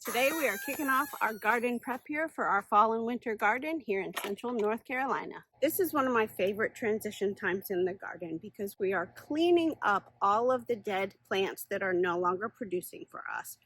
Today we are kicking off our garden prep here for our fall and winter garden here in central North Carolina. This is one of my favorite transition times in the garden because we are cleaning up all of the dead plants that are no longer producing for us.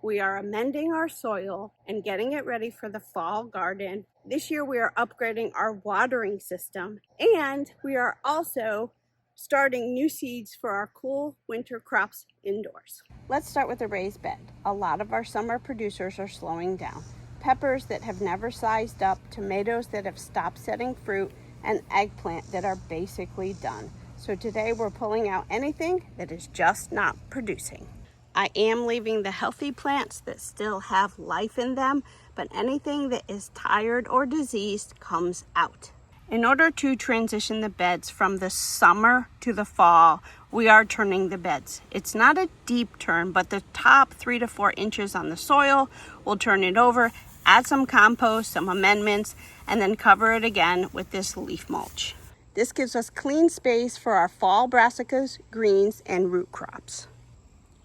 We are amending our soil and getting it ready for the fall garden. This year we are upgrading our watering system, and we are also starting new seeds for our cool winter crops indoors. Let's start with a raised bed. A lot of our summer producers are slowing down. Peppers that have never sized up, tomatoes that have stopped setting fruit, and eggplant that are basically done. So today we're pulling out anything that is just not producing. I am leaving the healthy plants that still have life in them, but anything that is tired or diseased comes out. In order to transition the beds from the summer to the fall, we are turning the beds. It's not a deep turn, but the top 3 to 4 inches on the soil, we'll turn it over, add some compost, some amendments, and then cover it again with this leaf mulch. This gives us clean space for our fall brassicas, greens, and root crops.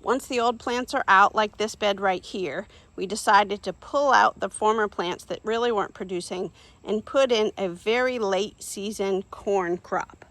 Once the old plants are out, like this bed right here, we decided to pull out the former plants that really weren't producing and put in a very late season corn crop.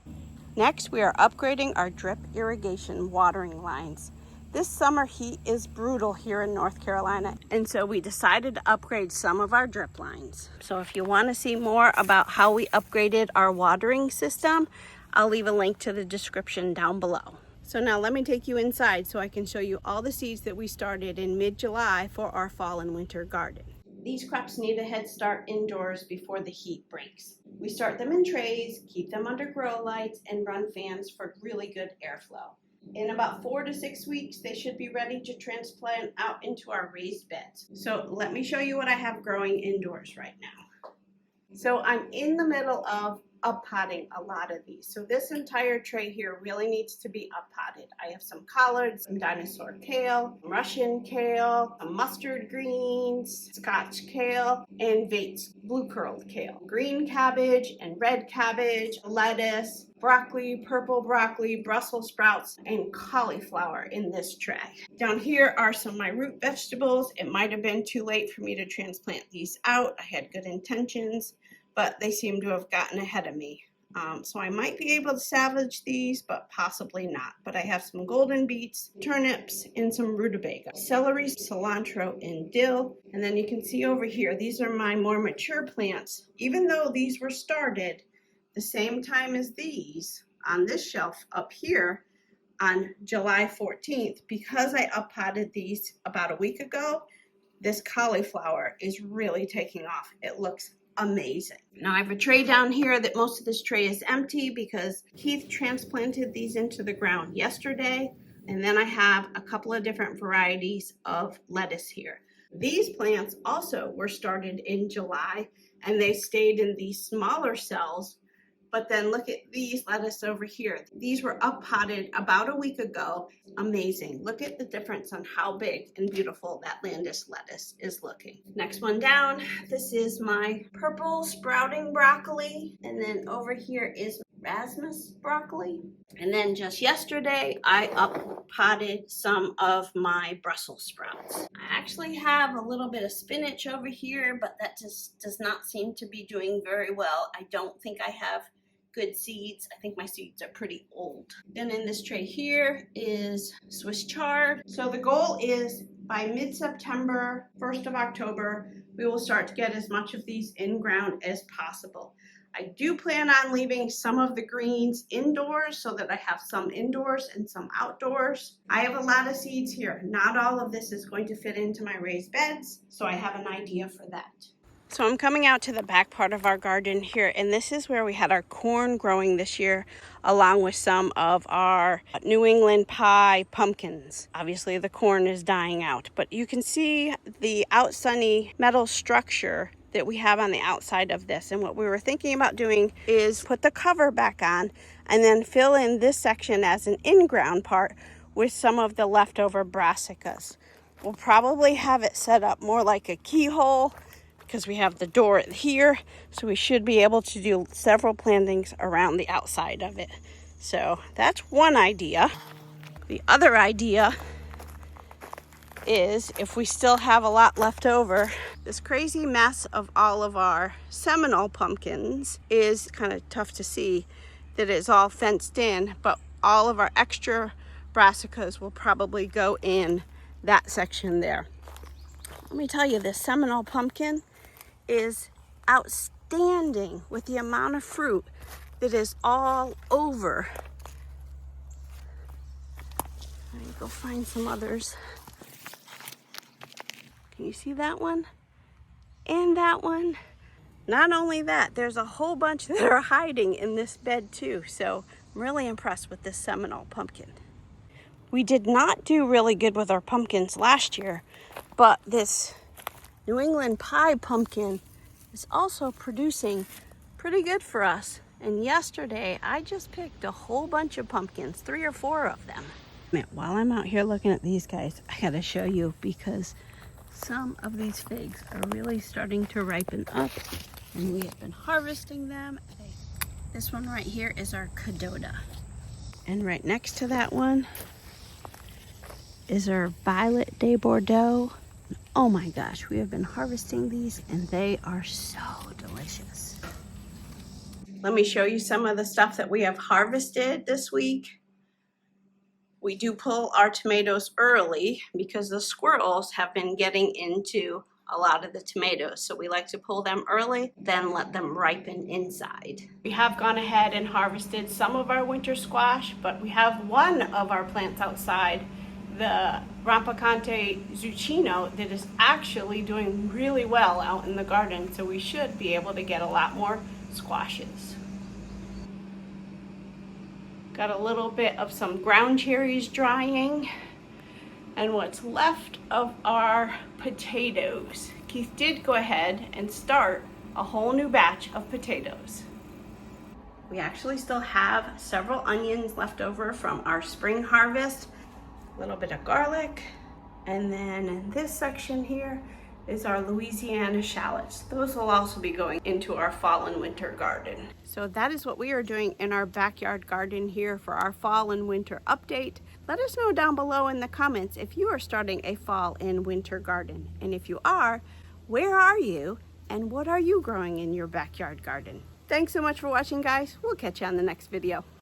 Next, we are upgrading our drip irrigation watering lines. This summer heat is brutal here in North Carolina, and so we decided to upgrade some of our drip lines. So if you want to see more about how we upgraded our watering system, I'll leave a link to the description down below. So now let me take you inside so I can show you all the seeds that we started in mid-July for our fall and winter garden. These crops need a head start indoors before the heat breaks. We start them in trays, keep them under grow lights, and run fans for really good airflow. In about 4 to 6 weeks, they should be ready to transplant out into our raised beds. So let me show you what I have growing indoors right now. So I'm in the middle of uppotting a lot of these. So this entire tray here really needs to be uppotted. I have some collards, some dinosaur kale, Russian kale, some mustard greens, Scotch kale, and Vate's blue curled kale, green cabbage and red cabbage, lettuce, broccoli, purple broccoli, Brussels sprouts, and cauliflower in this tray. Down here are some of my root vegetables. It might have been too late for me to transplant these out. I had good intentions, but they seem to have gotten ahead of me. So I might be able to salvage these, but possibly not. But I have some golden beets, turnips, and some rutabaga, celery, cilantro, and dill. And then you can see over here, these are my more mature plants. Even though these were started the same time as these on this shelf up here on July 14th, because I uppotted these about a week ago, this cauliflower is really taking off. It looks amazing. Now I have a tray down here that most of this tray is empty because Keith transplanted these into the ground yesterday. And then I have a couple of different varieties of lettuce here. These plants also were started in July and they stayed in these smaller cells. But then look at these lettuce over here. These were uppotted about a week ago. Amazing. Look at the difference on how big and beautiful that Landis lettuce is looking. Next one down, this is my purple sprouting broccoli. And then over here is Rasmus broccoli. And then just yesterday, I uppotted some of my Brussels sprouts. I actually have a little bit of spinach over here, but that just does not seem to be doing very well. I don't think I have good seeds. I think my seeds are pretty old. Then in this tray here is Swiss chard. So the goal is by mid-September, 1st of October, we will start to get as much of these in ground as possible. I do plan on leaving some of the greens indoors so that I have some indoors and some outdoors. I have a lot of seeds here. Not all of this is going to fit into my raised beds, so I have an idea for that. So I'm coming out to the back part of our garden here, and this is where we had our corn growing this year, along with some of our New England pie pumpkins. Obviously the corn is dying out, but you can see the outsunny metal structure that we have on the outside of this. And what we were thinking about doing is put the cover back on and then fill in this section as an in-ground part with some of the leftover brassicas. We'll probably have it set up more like a keyhole because we have the door here, so we should be able to do several plantings around the outside of it. So that's one idea. The other idea is, if we still have a lot left over, this crazy mess of all of our Seminole pumpkins is kind of tough to see that it's all fenced in, but all of our extra brassicas will probably go in that section there. Let me tell you, this Seminole pumpkin is outstanding with the amount of fruit that is all over. Let me go find some others. Can you see that one? And that one? Not only that, there's a whole bunch that are hiding in this bed too. So I'm really impressed with this Seminole pumpkin. We did not do really good with our pumpkins last year, but this New England pie pumpkin is also producing pretty good for us. And yesterday, I just picked a whole bunch of pumpkins, 3 or 4 of them. While I'm out here looking at these guys, I gotta show you because some of these figs are really starting to ripen up, and we have been harvesting them. This one right here is our Cadota. And right next to that one is our Violet de Bordeaux. Oh my gosh, we have been harvesting these and they are so delicious. Let me show you some of the stuff that we have harvested this week. We do pull our tomatoes early because the squirrels have been getting into a lot of the tomatoes. So we like to pull them early, then let them ripen inside. We have gone ahead and harvested some of our winter squash, but we have one of our plants outside, the Rampicante Zucchino, that is actually doing really well out in the garden. So we should be able to get a lot more squashes. Got a little bit of some ground cherries drying and what's left of our potatoes. Keith did go ahead and start a whole new batch of potatoes. We actually still have several onions left over from our spring harvest, a little bit of garlic, and then in this section here is our Louisiana shallots. Those will also be going into our fall and winter garden. So that is what we are doing in our backyard garden here for our fall and winter update. Let us know down below in the comments if you are starting a fall and winter garden. And if you are, where are you and what are you growing in your backyard garden? Thanks so much for watching, guys. We'll catch you on the next video.